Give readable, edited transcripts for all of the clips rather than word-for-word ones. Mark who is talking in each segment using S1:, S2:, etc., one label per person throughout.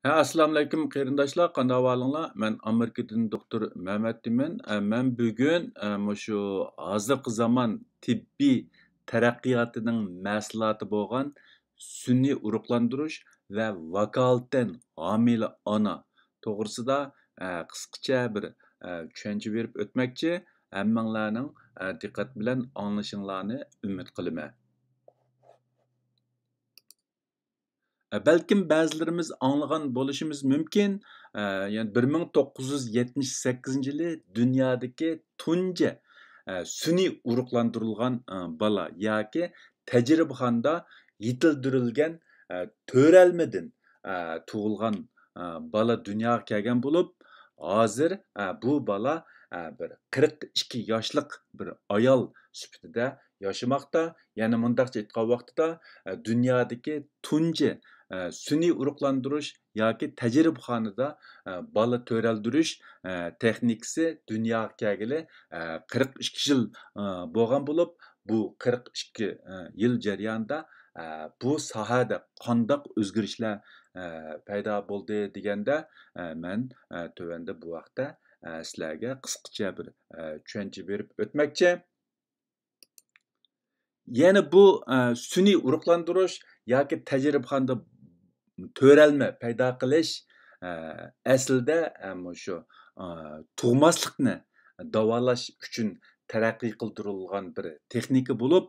S1: Assalomu alaykum qarindoshlar, qanday ahvolinglar? Men Amerikadan doktor Mehmetdiman. Men bugun shu hozirgi zamon tibbiy taraqqiyotining mahsuloti bo'lgan sun'iy urug'lantirish va vakolatdan homila ona to'g'risida qisqacha bir tushuncha berib o'tmoqchi. Hammanglarning diqqat bilan anglashinglarni umid qilaman. Belki bazılarımız anlagan buluşumuz mümkün. Yani 1978 yılı dünyadaki tunca suni uruklandırılgan bala yaki tecrübehanda yetildirilgen törelmedin tuğulgan bala dünyaya kelgen bulup hazır bu bala bir 42 yaşlık bir ayal süpütüde yaşamakta. Yani mundakça etken vaxtıda dünyadaki tunca sun'iy urug'lantirish yoki tajribaxonada bola to'raldirish texnikasi dunyoga kelgili 42 yil bo'lgan bo'lib, bu 42 yil jarayonida bu sohada qandoq o'zgarishlar paydo bo'ldi deganda men tuvanda bu vaqtda sizlarga qisqacha bir tushuncha berib o'tmoqchi. Yana bu sun'iy urug'lantirish yoki tajribaxonada törelme paydo qilish aslida shu tug'maslikni davolash uchun taraqqiy qildirilgan bir texnika bo'lib,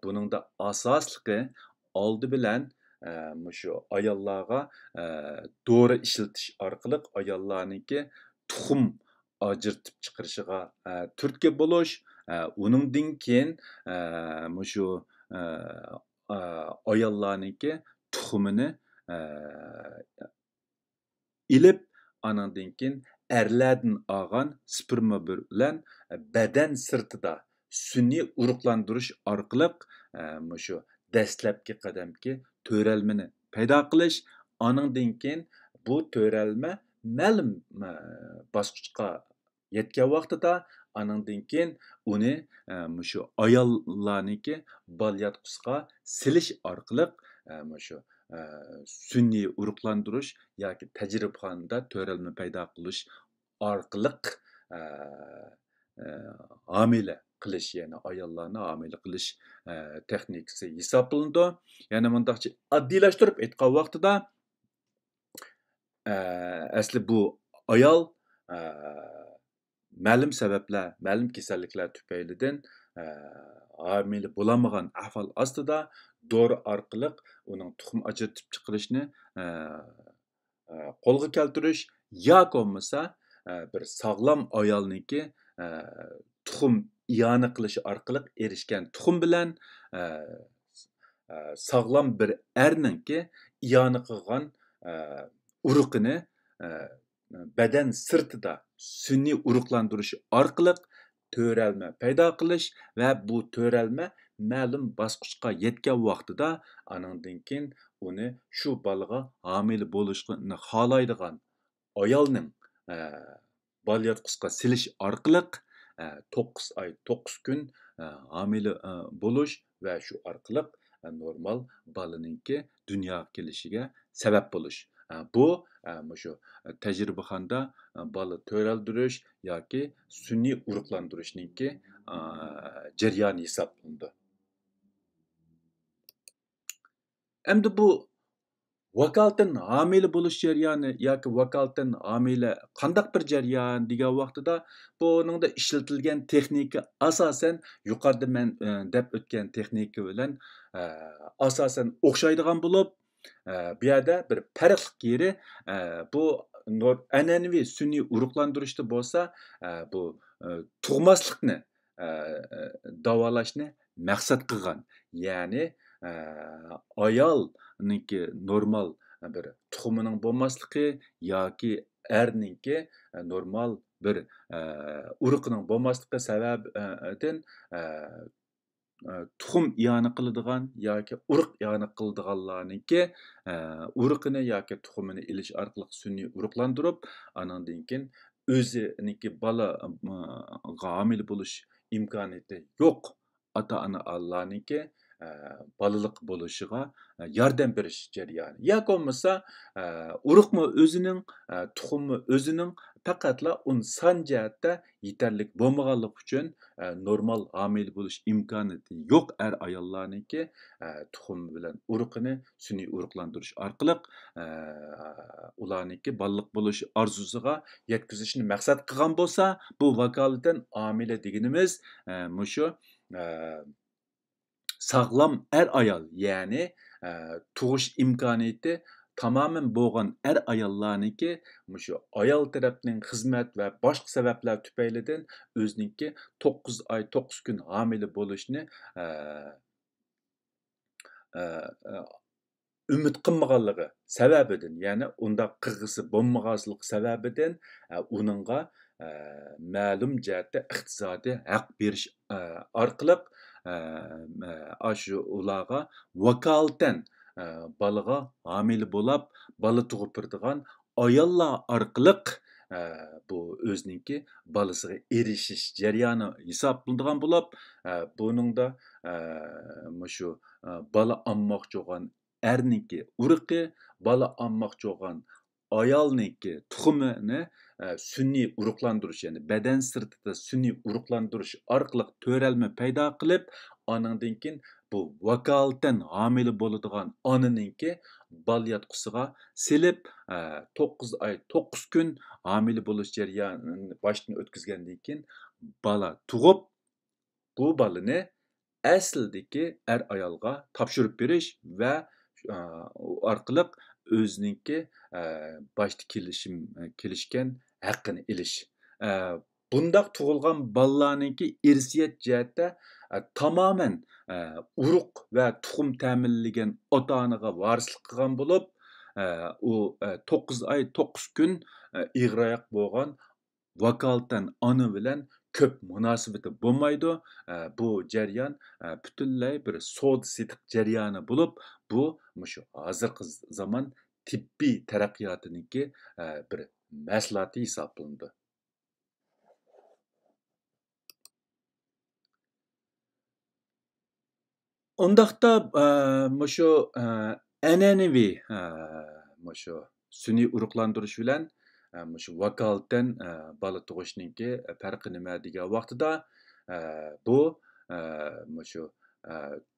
S1: buningda asosligi oldi bilan shu ayollarga dori ishlatish orqali ayollarniki tuxum ajratib chiqarishiga turtki bo'lish, uningdan keyin shu ayollarniki tuxumini ilip anandan keyin erlerden ağan sperma bilan beden sırtıda sun'iy urug'lantirish orqali shu dastlabki qadamki to'ralmani paydo qilish, anandan keyin bu to'ralma ma'lum bosqichga yetgan vaqtida anandan keyin uni shu ayollarniki balyatqusga silish orqali shu sun'iy urug'lantirish yoki tajribaxonada to'ralma paydo qilish orqali homila qilish, ya'ni ayollarni homila qilish texnikasi hisoblanadi. Ya'ni bundaqcha oddiylashtirib aytgan vaqtida asli bu ayol ma'lum sabablar, ma'lum kasalliklar tufaylidan homila bo'lamagan ahvol ostida dori orqali uning tuxum ajratib chiqarishni qo'lga keltirish yoki bo'lmasa bir sog'lom ayolniki tuxum iyona qilishi orqali erishgan tuxum bilan sog'lom bir erninki iyona qilgan urug'ini beden sırtıda sun'iy urug'lantirish orqali to'ralma paydo qilish va bu to'ralma ma'lum bosqichga yetgan vaqtida anandan keyin uni shu bolaga homila bo'lishni xohlaydigan ayolning balyatqusga silish orqali 9 oy 9 kun homila bo'lish va shu orqali normal bolaninki dunyoga kelishiga sabab bo'lish. Bu shu tajribaxonada bola to'raldirish yoki sun'iy urug'lantirishninki jarayoni hisoblanadi. Endi bu vakolatdan homila bo'lish jarayoni yoki vakolatdan homila qandaq bir jarayon degan vaqtida buningda ishlatilgan texnika asosan yuqorida men deb o'tgan texnika bilan asosan o'xshaydigan bo'lib, bu yerda bir farqli yeri bu an'anaviy sun'iy urug'lantirishda bo'lsa bu tug'maslikni davolashni maqsad qilgan, ya'ni ayolniki normal bir tuxumining bo'lmasligi yoki erninki normal bir urug'ining bo'lmasligi sababidan tuxum iyona qiladigan yoki urug' iyona qiladiganlarniki urug'ini yoki tuxumini ilish orqali sun'iy urug'lantirib, anandan keyin o'ziniki bolaga homila bo'lish imkoniyati yo'q ota-onalarniki balılık bo'lishig'a yordam berish jarayoni. Yoki bo'lmasa urug'mi o'zining, tuxummi o'zining faqatla uni son jihatda yetarli bo'lmaganligi uchun normal homil bo'lish imkoniyati yo'q ayollarniki tuxum bilan urug'ini sun'iy urug'lantirish orqali ularniki balliq bo'lish orzusiga yetkazishni maqsad qilgan bo'lsa, bu vakolatan homila deganimiz mushu sağlam ayol, ya'ni tug'ish imkoniyati tamamen bo'lgan ayollarniki mushu ayol tarafning xizmat va boshqa sabablar tufaylidan o'ziniki 9 oy 9 kun homila bo'lishni ümid qilmaganligi sababidan, ya'ni unda qilg'isi bo'lmaganligi sababidan uningga ma'lum jihatda iqtisodiy haq berish orqali shu ularga vakolatan balaga homila bo'lib, bola tug'ib turadigan ayollar orqali bu o'ziniki balasiga erishish jarayoni hisoblanadigan bo'lib, buningda shu bola olmoqchi bo'lgan erniki urug'i, bola olmoqchi bo'lgan ayolniki tuxumini sun'iy urug'lantirish, ya'ni badan sirtida sun'iy urug'lantirish orqali to'ralma paydo qilib, onandan keyin bu vakolatan homila bo'ladigan onaninki bal yotqusiga silib 9 oy 9 kun homila bo'lish jarayonini boshdan o'tkazgandan keyin bola tug'ib, bu balani aslidagi ayolga topshirib berish va orqali o'ziniki boshda kelishgan haqqini elish. Bundaq tug'ilgan balalarniki irsiyat jihatda tamamen urug' va tuxum ta'minlagan ota-onaga varislik qilgan bo'lib, u 9 oy 9 kun ig'royoq bo'lgan vakolatan ona bilan ko'p munosabati bo'lmaydi. Bu jarayon butunlay bir savdo setiq jarayoni bo'lib, bu shu hozirgi zamon tibbiy taraqqiyotiniki bir mahsuloti hisoblanadi. Undaqda shu an'anaviy shu sun'iy urug'lantirish bilan shu vakolatan bola tug'ishniki farqi nima degan vaqtida bu shu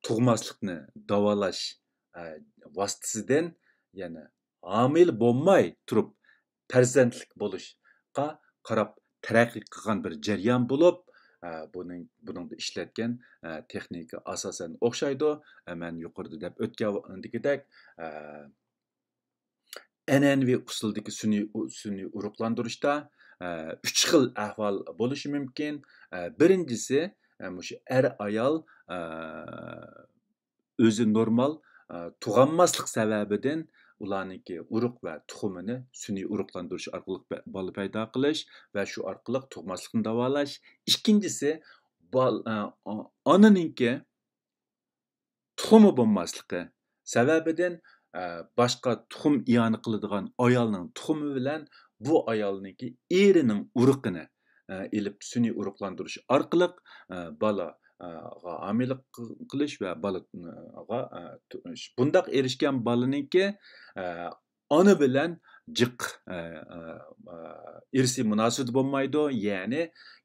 S1: tug'maslikni davolash vositasidan, ya'ni homil bo'lmay turib farzandlik bo'lishga qarab taraqqiy qilgan bir jarayon bo'lib, buningda ishlatgan texnika asosan o'xshaydi. Men yuqorida deb o'tgandek an'anaviy usuldagi sun'iy urug'lantirishda 3 xil ahvol bo'lishi mumkin. Birinchisi shu ayol o'zi normal tug'olmaslik sababidan ularniki urug' va tuxumini sun'iy urug'lantirish orqali bola paydo qilish va shu orqali tug'maslikni davolash. Ikkinchisi onaninki tuxumi bo'lmasligi sababidan boshqa tuxum iyoni qiladigan ayolning tuxumi bilan bu ayolniki erining urug'ini ilib sun'iy urug'lantirish orqali bola homila qilish va bolaga bundaq erishgan bolaniki ona bilan jiq irsiy munosabat bo'lmaydi. Ya'ni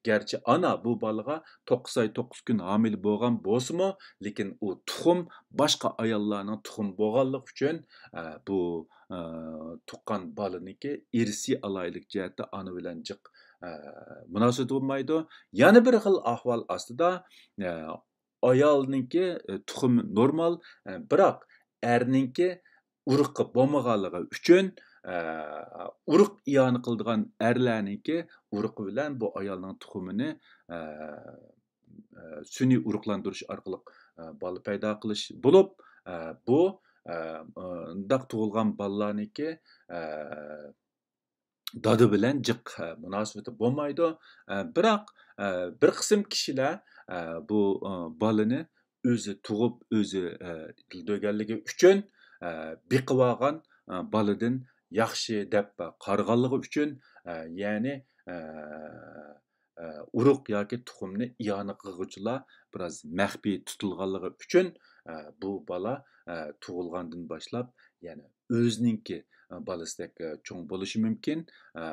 S1: garchi ona bu bolaga 9 oy 9 kun homila bo'lgan bo'lsa-mu, lekin u tuxum boshqa ayollarning tuxum bo'lganligi uchun bu tuqqan bolaniki irsiy alaylik jihatda ona bilan jiq munosabat bo'lmaydi. Yana bir xil ahvol ostida ayolniki tuxum normal, biroq erninki urug'ga bo'lmaganligi uchun urug' iyoni qiladigan erlarniki urug'i bilan bu ayolning tuxumini sun'iy urug'lantirish orqali bola paydo qilish bo'lib, bu undaq tug'ilgan bolalarniki dada bilan jiq munosabati bo'lmaydi. Biroq bir qism kishilar bu bolani o'zi tug'ib, o'zi ildirganligi uchun biqib olgan boladan yaxshi deb qarg'anligi uchun, ya'ni urug' yoki tuxumni iyona qilg'uvchilar biroz maxfiy tutilganligi uchun bu bola tug'ilgandan boshlab yana o'zininki bolasidek cho'ng bo'lishi mumkin. E,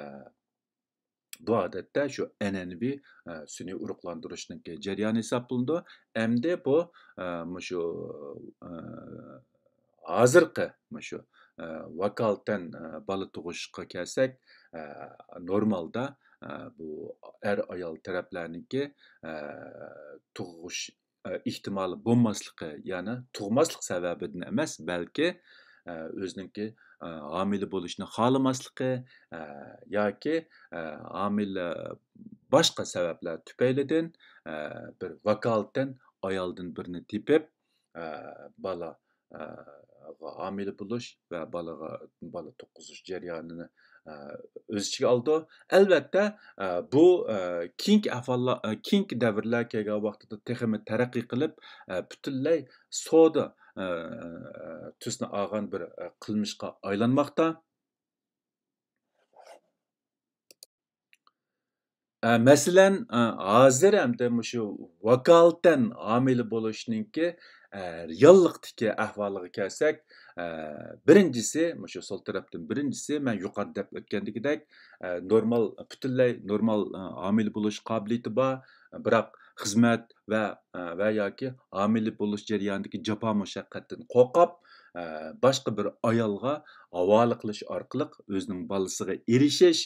S1: Bu odatda shu an'anaviy sun'iy urug'lantirishning jarayoni hisoblanadi. Endi bu shu e, hozirgi shu vakolatan bola tug'ishga kelsak, e, normalda bu er ayol taraflarniki tug'ish ehtimoli bo'lmasligi, ya'ni tug'maslik sababidan emas, balki o'ziniki homila bo'lishni xohlamasligi yoki homila boshqa sabablar tufaylidan bir vakolatan ayoldan birini tepib bola homila bo'lish va bola tug'ish jarayonini o'z ichiga oldi. Albatta, bu keyingi davrlar kelgan vaqtida texmi taraqqiy qilib, butunlay savdo tusini olgan bir qilmishga aylanmoqda. Masalan, hozir hamda shu vakolatan homila bo'lishninki reallikdagi ahvoliga kelsak, birinchisi, shu sol tarafdan birinchisi, men yuqorida deb o'tgandagidek, normal, butunlay normal homila bo'lish qobiliyati bor, biroq xizmat va yoki homila bo'lish jarayonidagi jafo mushaqqatdan qo'rqib, boshqa bir ayolga havola qilish orqali o'zining bolasiga erishish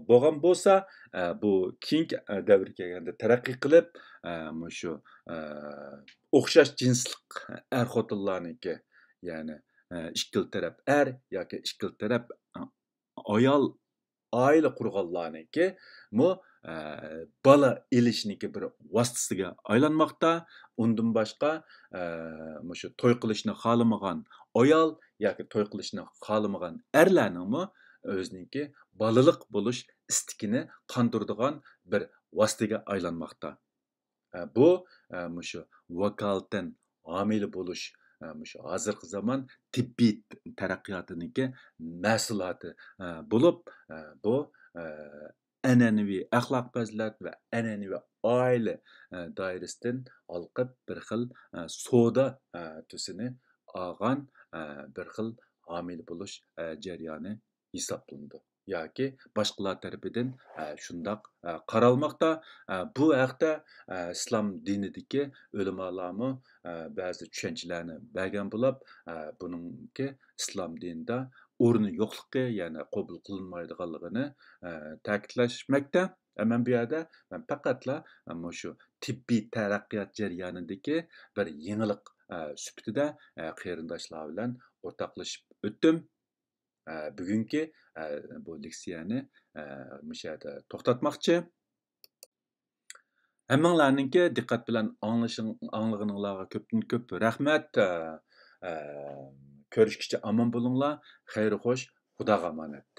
S1: bo'lgan bo'lsa, bu keyingi davrga kelganda taraqqiy qilib, shu o'xshash jinslik er xotinlarniki, ya'ni ikkili taraf er yoki ikkili taraf ayol oila qurganlarniki bola elishniki bir vositasiga aylanmoqda. Undan boshqa shu to'y qilishni xohlamagan ayol yoki to'y qilishni xohlamagan erlarning o'ziniki balaliq bo'lish istikini qondiradigan bir vositaga aylanmoqda. Bu shu vakolatan homila bo'lish shu hozirgi zamon tibbiy taraqqiyotiniki mahsuloti bo'lib, bu an'anaviy axloq fazilat va an'anaviy oila doirasidan olqib bir xil savdo tusini olgan bir xil homila bo'lish jarayoni hisoblanadi. Yoki boshqalar tarafidan shundoq qaralmoqda. Bu haqda islom dinidagi ulamolarmi ba'zi tushunchalarni bergan bo'lib, buningki islom dinida o'rni yo'qligi, ya'ni qabul qilinmaydiganligini ta'kidlashmoqda. Men bu yerda faqatla shu tibbiy taraqqiyot jarayonidagi bir yangilik sifatida qarindoshlar bilan o'rtoqlashib o'tdim. Bugungi bu leksiyani shu yerda to'xtatmoqchi. Hammanglarninki diqqat bilan anglaganinglarga ko'pdan ko'p rahmat. Ko'rishguncha omon bo'linglar. Xayr xo'sh, Xudoga omonat.